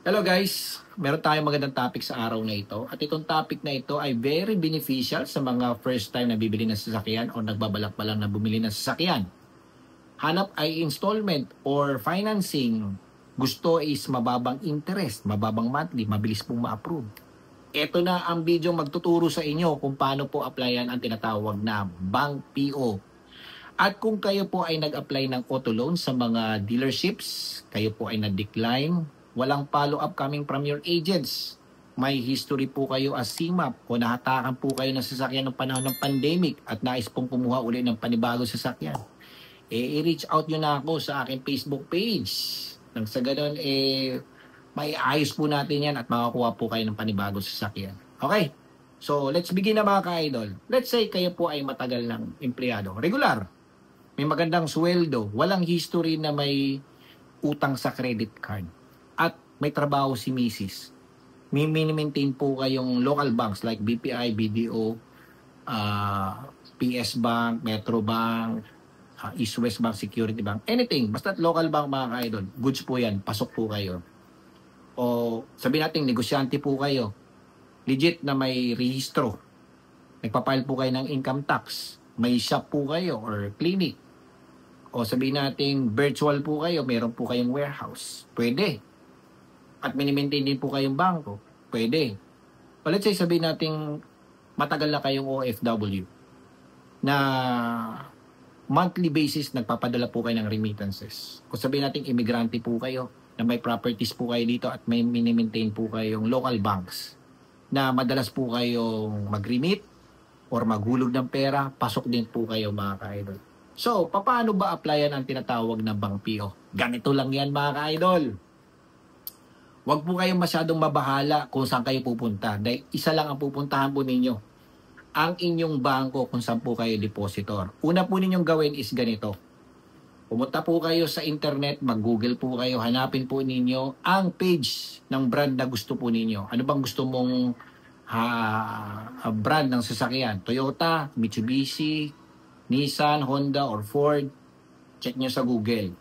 Hello guys, meron tayong magandang topic sa araw na ito at itong topic na ito ay very beneficial sa mga first time na bibili ng sasakyan o nagbabalak pa lang na bumili ng sasakyan. Hanap ay installment or financing. Gusto is mababang interest, mababang monthly, mabilis pong ma-approve. Ito na ang video magtuturo sa inyo kung paano po applyan ang tinatawag na Bank PO. At kung kayo po ay nag-apply ng auto loan sa mga dealerships, kayo po ay na-decline, walang follow-up coming from your agents. May history po kayo as CMAP o nahatakan po kayo ng sasakyan ng panahon ng pandemic at nais pong kumuha uli ng panibagong sasakyan. I-reach out nyo na ako sa aking Facebook page. Nang sa ganun, may ayos po natin yan at makakuha po kayo ng panibagong sasakyan. Okay? So, let's begin na mga ka-idol. Let's say kayo po ay matagal ng empleyado. Regular. May magandang sweldo. Walang history na may utang sa credit card. At may trabaho si Mrs. May mini-maintain po kayong local banks like BPI, BDO, PS Bank, Metro Bank, East West Bank, Security Bank, anything. Basta local bank mga ka-idol. Goods po yan. Pasok po kayo. O sabihin natin, negosyante po kayo. Legit na may rehistro. Nagpapile po kayo ng income tax. May shop po kayo or clinic. O sabihin natin, virtual po kayo. Meron po kayong warehouse. Pwede. At mini-maintain din po kayong bangko. Pwede. O let's say sabihin natin matagal na kayong OFW na monthly basis nagpapadala po kayo ng remittances. Kung sabihin natin imigrante po kayo na may properties po kayo dito at may mini-maintain po kayong local banks na madalas po kayong mag-remit or maghulog ng pera, pasok din po kayo mga ka-idol. So, paano ba applyan ang tinatawag na Bank PO? Ganito lang yan mga ka-idol. Huwag po kayong masyadong mabahala kung saan kayo pupunta. Dahil isa lang ang pupuntahan po ninyo. Ang inyong bangko kung saan po kayo depositor. Una po ninyong gawin is ganito. Pumunta po kayo sa internet, mag-google po kayo, hanapin po ninyo ang page ng brand na gusto po ninyo. Ano bang gusto mong brand ng sasakyan? Toyota, Mitsubishi, Nissan, Honda, or Ford. Check nyo sa Google.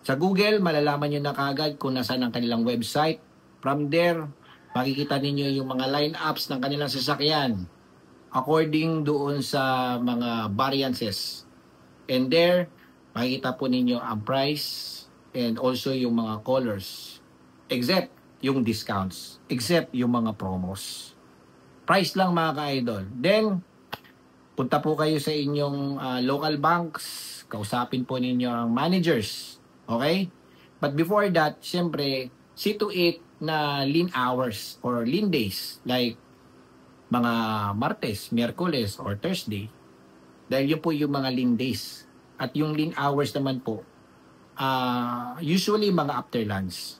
Sa Google, malalaman nyo na kagad kung nasaan ang kanilang website. From there, makikita ninyo yung mga line-ups ng kanilang sasakyan according doon sa mga variances. And there, makikita po ninyo ang price and also yung mga colors. Except yung discounts. Except yung mga promos. Price lang mga ka-idol. Then, punta po kayo sa inyong local banks. Kausapin po ninyo ang managers. Okay? But before that, syempre, see to it na lean hours or lean days like mga Martes, Miyerkules, or Thursday. Dahil yun po yung mga lean days. At yung lean hours naman po, usually mga after lunch.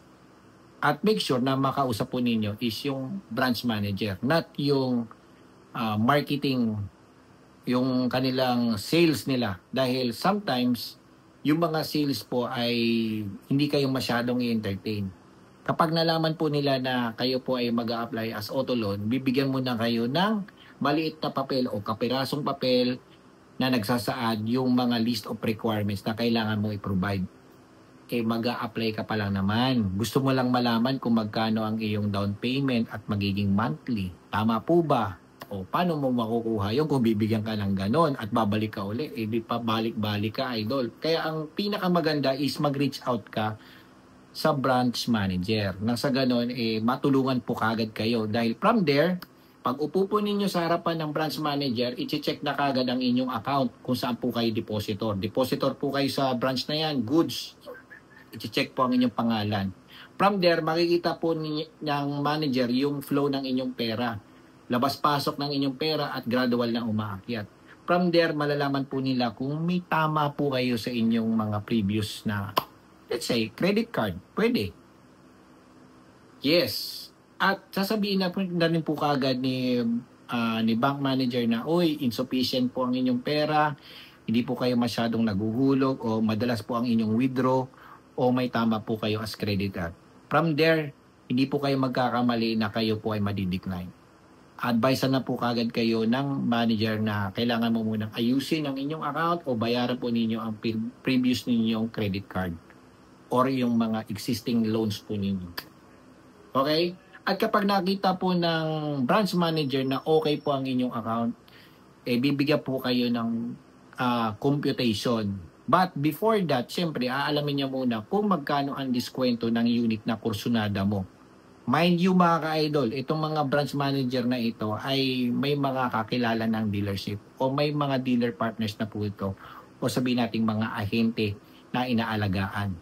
At make sure na makausap po ninyo is yung branch manager, not yung marketing, yung kanilang sales nila. Dahil sometimes, yung mga sales po ay hindi kayo masyadong i-entertain. Kapag nalaman po nila na kayo po ay mag-a-apply as auto loan, bibigyan mo na kayo ng maliit na papel o kapirasong papel na nagsasaad yung mga list of requirements na kailangan mo i-provide. Mag-a-apply ka pa lang naman. Gusto mo lang malaman kung magkano ang iyong down payment at magiging monthly. Tama po ba? O paano mo makukuha yun kung bibigyan ka ng ganon at babalik ka uli? Di pa balik-balik ka, idol. Kaya ang pinakamaganda is mag-reach out ka sa branch manager. Nang sa ganon, matulungan po kagad kayo. Dahil from there, pag upo po ninyo sa harapan ng branch manager, i-check na kagad ang inyong account kung saan po kayo depositor. Depositor po kayo sa branch na yan, goods. I-check po ang inyong pangalan. From there, makikita po ng manager yung flow ng inyong pera. Labas-pasok ng inyong pera at gradual na umaakyat. From there, malalaman po nila kung may tama po kayo sa inyong mga previous na, let's say, credit card. Pwede. Yes. At sasabihin na rin po kagad ni bank manager na, oy, insufficient po ang inyong pera, hindi po kayo masyadong naguhulog o madalas po ang inyong withdraw o may tama po kayo as credit card. From there, hindi po kayo magkakamali na kayo po ay madidecline. Advise na po kagad kayo ng manager na kailangan mo munang ayusin ang inyong account o bayaran po ninyo ang previous ninyong credit card or yung mga existing loans po ninyo. Okay? At kapag nakita po ng branch manager na okay po ang inyong account, bibigyan po kayo ng computation. But before that, syempre, aalamin niya muna kung magkano ang diskwento ng unit na kursunada mo. Mind you mga ka-idol, itong mga branch manager na ito ay may mga kakilala ng dealership o may mga dealer partners na po ito o sabihin nating mga ahente na inaalagaan.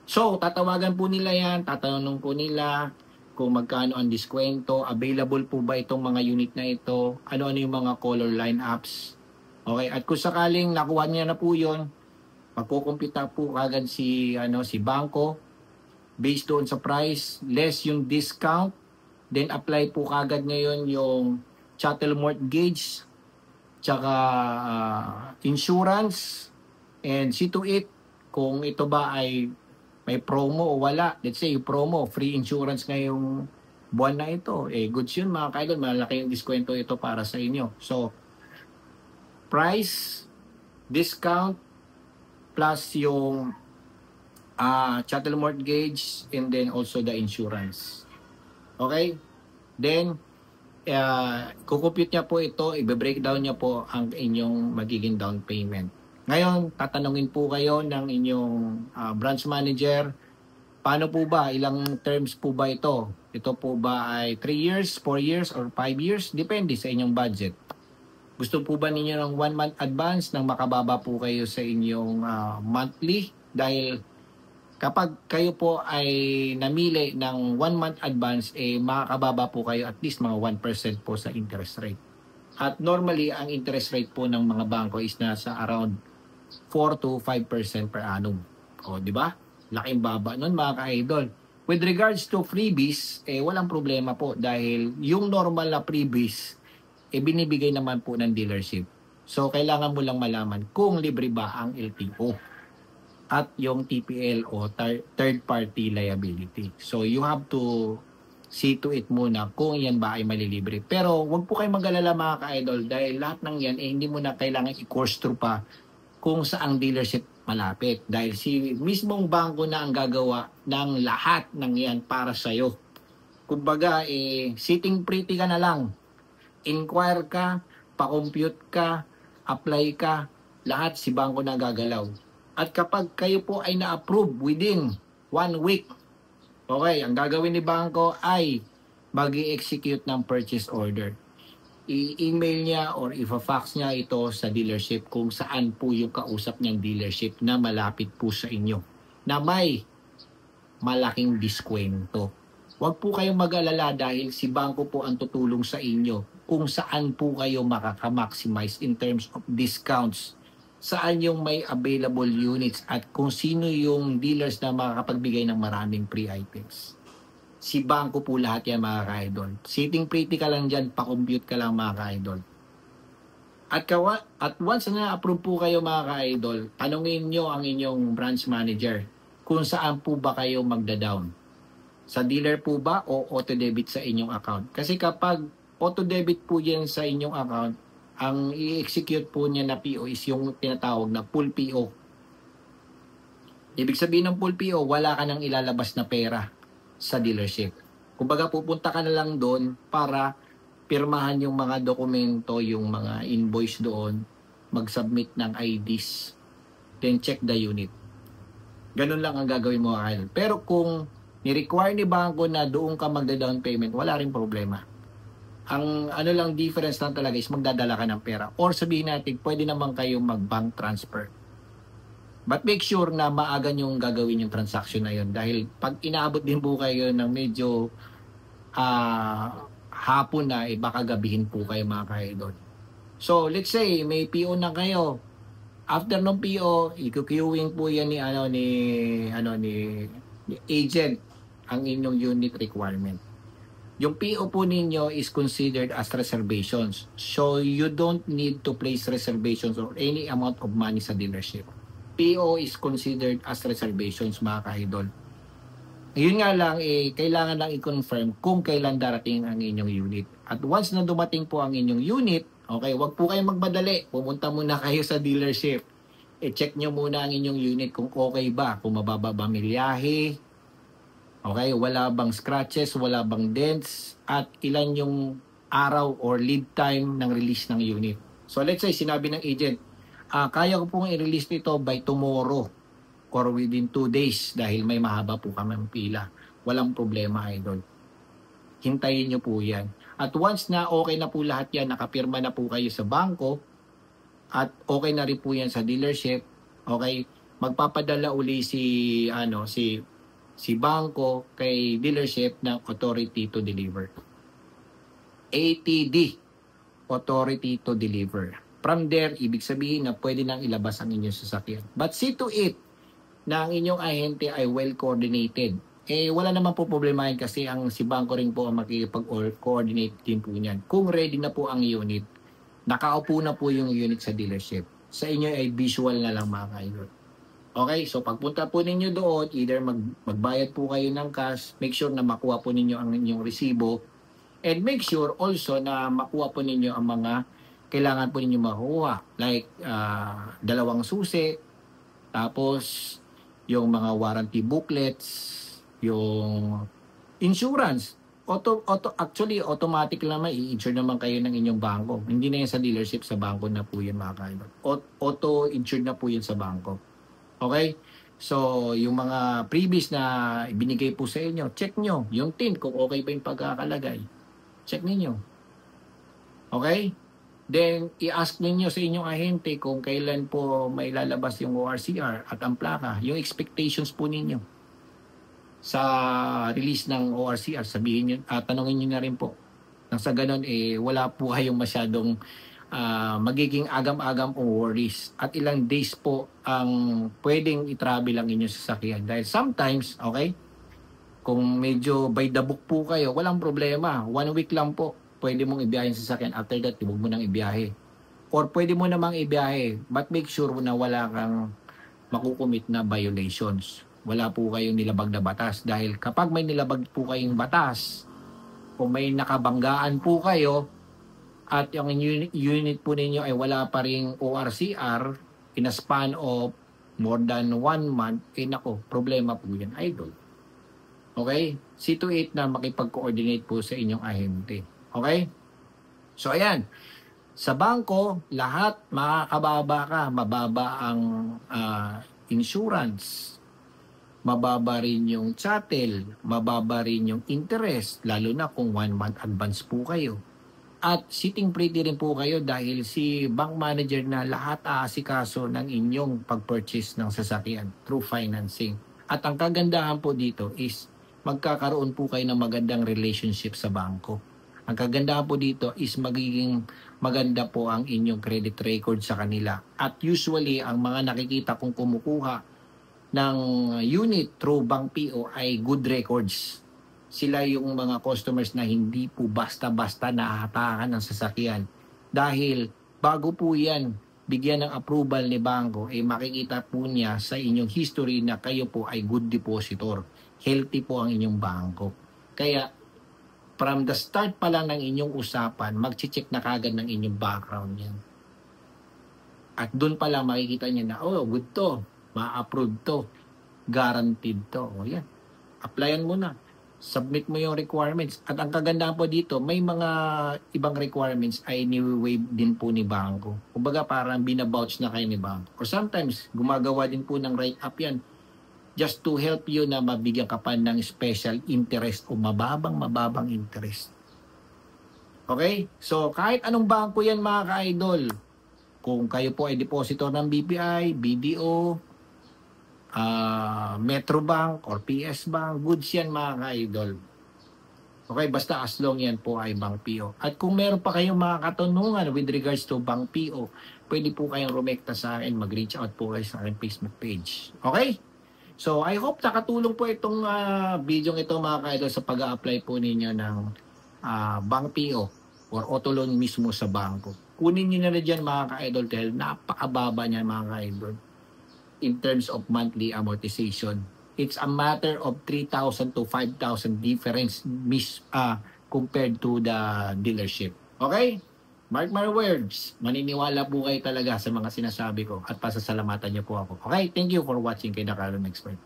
So, tatawagan po nila yan, tatanong po nila kung magkano ang diskwento, available po ba itong mga unit na ito, ano-ano yung mga color lineups. Okay, at kung sakaling nakuha niya na po yun, magkukumpita po kagad si bangko based doon sa price, less yung discount, then apply po kagad ngayon yung chattel mortgage, tsaka insurance, and see to it kung ito ba ay may promo o wala. Let's say yung promo, free insurance ngayong buwan na ito. Goods yun mga kaidol, malaki yung diskwento ito para sa inyo. So, price, discount, plus yung chattel mortgage, and then also the insurance. Okay? Then, kukumpute niya po ito, i-breakdown niya po ang inyong magiging down payment. Ngayon, tatanungin po kayo ng inyong branch manager, paano po ba, ilang terms po ba ito? Ito po ba ay 3 years, 4 years, or 5 years? Depende sa inyong budget. Gusto po ba ninyo ng 1 month advance nang makababa po kayo sa inyong monthly? Dahil kapag kayo po ay namili ng 1 month advance, makakababa po kayo at least mga 1% po sa interest rate. At normally, ang interest rate po ng mga bangko is nasa around 4 to 5% per annum. O, di ba? Laking baba nun mga ka-idol. With regards to freebies, walang problema po dahil yung normal na freebies, binibigay naman po ng dealership. So, kailangan mo lang malaman kung libre ba ang LTO at yung TPL o third party liability. So, you have to see to it muna kung yan ba ay malilibre. Pero, wag po kayong mag-alala mga ka-idol dahil lahat ng yan, hindi mo na kailangan i-course through pa kung saang dealership malapit. Dahil si mismong bangko na ang gagawa ng lahat ng yan para sa'yo. Kumbaga, sitting pretty ka na lang. Inquire ka, pa-compute ka, apply ka, lahat si bangko na gagalaw. At kapag kayo po ay na-approve within 1 week, okay, ang gagawin ni bangko ay mag-i-execute ng purchase order. I-email niya or i-fax niya ito sa dealership kung saan po yung kausap niyang dealership na malapit po sa inyo, na may malaking diskwento. Huwag po kayong mag-alala dahil si bangko po ang tutulong sa inyo kung saan po kayo makaka-maximize in terms of discounts, saan yung may available units at kung sino yung dealers na makakapagbigay ng maraming free items. Si bangko po lahat yan mga ka-idol. Sitting pretty ka lang dyan, pa-compute ka lang mga ka-idol. At once na approve po kayo mga ka-idol, tanungin nyo ang inyong branch manager kung saan po ba kayo magda-down. Sa dealer po ba o auto-debit sa inyong account? Kasi kapag auto-debit po yan sa inyong account, ang i-execute po niya na PO is yung tinatawag na full PO. Ibig sabihin ng full PO, wala ka nang ilalabas na pera sa dealership. Kumbaga pupunta ka na lang doon para pirmahan yung mga dokumento, yung mga invoice doon, mag-submit ng IDs, then check the unit. Ganun lang ang gagawin mo kayo. Pero kung ni-require ni bangko na doon ka magda-down payment, wala rin problema. Ang ano lang difference lang talaga is magdadala ka ng pera. Or sabihin natin, pwede naman kayo mag-bank transfer. But make sure na maaga yung gagawin yung transaction na yun. Dahil pag inaabot din po kayo ng medyo hapon na, baka gabihin po kayo mga ka-idol. So, let's say, may PO na kayo. After ng PO, i-queuing po yan ni agent ang inyong unit requirement. Yung PO po ninyo is considered as reservations. So, you don't need to place reservations or any amount of money sa dealership. PO is considered as reservations mga ka-idol. Yun nga lang, kailangan lang i-confirm kung kailan darating ang inyong unit. At once na dumating po ang inyong unit, okay, wag po kayong magmadali. Pumunta muna kayo sa dealership. Check nyo muna ang inyong unit kung okay ba, kung mababa ba milyahe, Okay, wala bang scratches, wala bang dents, at ilan yung araw or lead time ng release ng unit. So let's say, sinabi ng agent, kaya ko pong i-release ito by tomorrow or within 2 days dahil may mahaba po kami pila. Walang problema, idol. Hintayin nyo po yan. At once na okay na po lahat yan, nakapirma na po kayo sa bangko, at okay na rin po yan sa dealership, okay, magpapadala uli si bangko kay dealership ng authority to deliver. ATD, authority to deliver. From there, ibig sabihin na pwede nang ilabas ang inyong sasakyan. But see to it na ang inyong ahente ay well coordinated. Wala naman po problema yan kasi ang si bangko rin po ang makikipag-coordinate din po niyan. Kung ready na po ang unit, nakaupo na po yung unit sa dealership. Sa inyo ay visual na lang mga kaidol. Okay, so pagpunta po ninyo doon, either magbayad po kayo ng cash, make sure na makuha po ninyo ang inyong resibo, and make sure also na makuha po ninyo ang mga kailangan po ninyo makuha. Like, 2 susi, tapos yung mga warranty booklets, yung insurance. Actually, automatic lang i-insure naman kayo ng inyong bangko. Hindi na yan sa dealership, sa bangko na po yan mga kaidol. Auto-insured na po yan sa bangko. Okay? So, yung mga previous na ibinigay po sa inyo, check nyo. Yung TIN, kung okay ba yung pagkakalagay. Check ninyo. Okay? Then, i-ask ninyo sa inyong ahente kung kailan po may lalabas yung ORCR at ang plaka. Yung expectations po ninyo sa release ng ORCR, sabihin nyo, tanongin nyo na rin po. Nang sa ganun, wala po kayong masyadong magiging agam-agam o worries. At ilang days po ang pwedeng i-travel ang inyong sasakyan. Dahil sometimes, okay, kung medyo by the book po kayo, walang problema. 1 week lang po, pwede mong ibiyahin sa sasakyan. After that, huwag mo nang ibiyahe. Or pwede mo namang ibiyahe, but make sure na wala kang makukumit na violations. Wala po kayong nilabag na batas. Dahil kapag may nilabag po kayong batas, kung may nakabanggaan po kayo, at yung unit po ninyo ay wala pa ring ORCR in a span of more than 1 month, nako, problema po yan, idol. Okay? See to it na makipag-coordinate po sa inyong ahente. Okay? So, ayan. Sa bangko, lahat makakababa ka. Mababa ang insurance. Mababa rin yung chattel. Mababa rin yung interest. Lalo na kung 1 month advance po kayo. At sitting pretty rin po kayo dahil si bank manager na lahat aasikaso ng inyong pag-purchase ng sasakyan through financing. At ang kagandahan po dito is magkakaroon po kayo ng magandang relationship sa bangko. Ang kagandahan po dito is magiging maganda po ang inyong credit record sa kanila. At usually, ang mga nakikita kong kumukuha ng unit through Bank PO ay good records. Sila yung mga customers na hindi po basta-basta nahatakan ng sasakyan. Dahil bago po yan bigyan ng approval ni bangko, makikita po niya sa inyong history na kayo po ay good depositor. Healthy po ang inyong bangko. Kaya from the start pa lang ng inyong usapan, mag-check na kagad ng inyong background yan. At doon pa lang makikita niya na, oh, good to, ma-approve to, guaranteed to. O yan, applyan mo na. Submit mo yung requirements. At ang kagandahan po dito, may mga ibang requirements ay ni-waive din po ni bangko. Kumbaga parang binabouch na kayo ni bangko. Or sometimes, gumagawa din po ng write-up yan just to help you na mabigyan ka pa ng special interest o mababang interest. Okay? So, kahit anong bangko yan mga ka-idol, kung kayo po ay depositor ng BPI, BDO, Metrobank or PS Bank, goods yan mga ka-idol. Okay, basta as long yan po ay Bank PO. At kung meron pa kayong mga katanungan with regards to Bank PO, pwede po kayong rumekta sa akin, mag-reach out po kayo sa akin Facebook page. Okay? So, I hope nakatulong po itong video ito mga ka-idol sa pag-a-apply po ninyo ng Bank PO or auto loan mismo sa bangko. Kunin nyo na rin dyan mga ka-idol dahil napakababa niyan mga ka-idol in terms of monthly amortization. It's a matter of 3,000 to 5,000 difference compared to the dealership. Okay? Mark my words. Maniniwala po kayo talaga sa mga sinasabi ko at pasasalamatan niyo po ako. Okay? Thank you for watching kay The Carlon Expert.